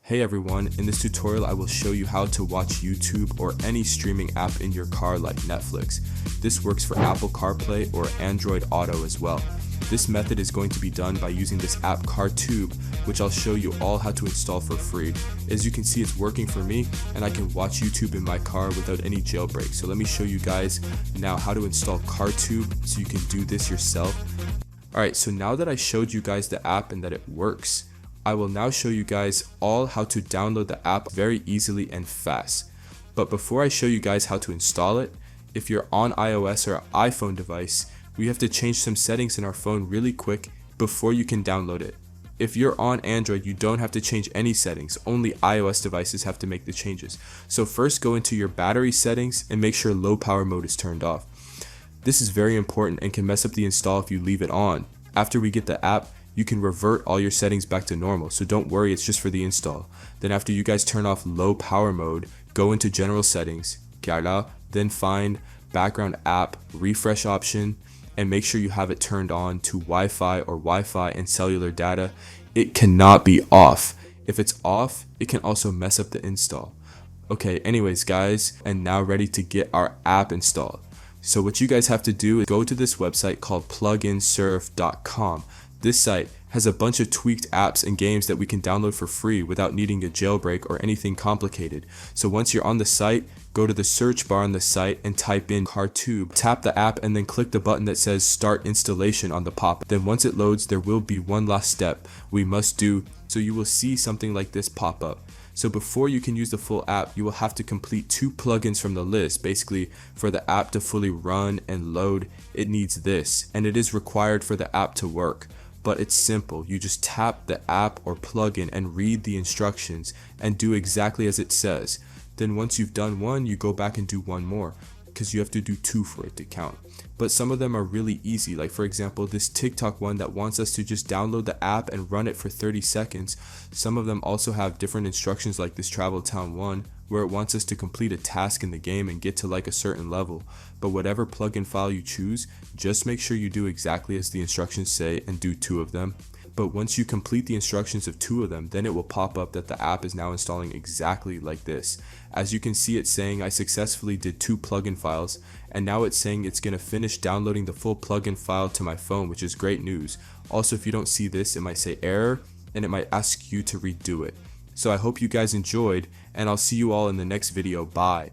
Hey everyone, in this tutorial I will show you how to watch YouTube or any streaming app in your car like Netflix. This works for Apple CarPlay or Android Auto as well. This method is going to be done by using this app Cartube, which I'll show you all how to install for free. As you can see, it's working for me and I can watch YouTube in my car without any jailbreak. So let me show you guys now how to install Cartube so you can do this yourself. Alright, so now that I showed you guys the app and that it works, I will now show you guys all how to download the app very easily and fast. But before I show you guys how to install it, if you're on iOS or iPhone device, we have to change some settings in our phone really quick before you can download it. If you're on Android, you don't have to change any settings, only iOS devices have to make the changes. So first go into your battery settings and make sure low power mode is turned off. This is very important and can mess up the install if you leave it on. After we get the app, you can revert all your settings back to normal, so don't worry, it's just for the install. Then after you guys turn off low power mode, go into general settings, then find background app refresh option and make sure you have it turned on to Wi-Fi or Wi-Fi and cellular data. It cannot be off. If it's off, it can also mess up the install. Okay, anyways guys, and now ready to get our app installed. So what you guys have to do is go to this website called pluginsurf.com. This site has a bunch of tweaked apps and games that we can download for free without needing a jailbreak or anything complicated. So once you're on the site, go to the search bar on the site and type in Cartube. Tap the app and then click the button that says Start Installation on the pop. Then once it loads, there will be one last step we must do. So you will see something like this pop up. So before you can use the full app, you will have to complete 2 plugins from the list. Basically, for the app to fully run and load, it needs this, and it is required for the app to work. But it's simple. You just tap the app or plugin and read the instructions and do exactly as it says. Then once you've done one, you go back and do one more, because you have to do 2 for it to count. But some of them are really easy, like for example this TikTok one that wants us to just download the app and run it for 30 seconds. Some of them also have different instructions, like this Travel Town one, where it wants us to complete a task in the game and get to like a certain level. But whatever plugin file you choose, just make sure you do exactly as the instructions say and do 2 of them. But once you complete the instructions of 2 of them, then it will pop up that the app is now installing exactly like this. As you can see, it's saying I successfully did 2 plugin files, and now it's saying it's going to finish downloading the full plugin file to my phone, which is great news. Also, if you don't see this, it might say error and it might ask you to redo it. So I hope you guys enjoyed, and I'll see you all in the next video. Bye.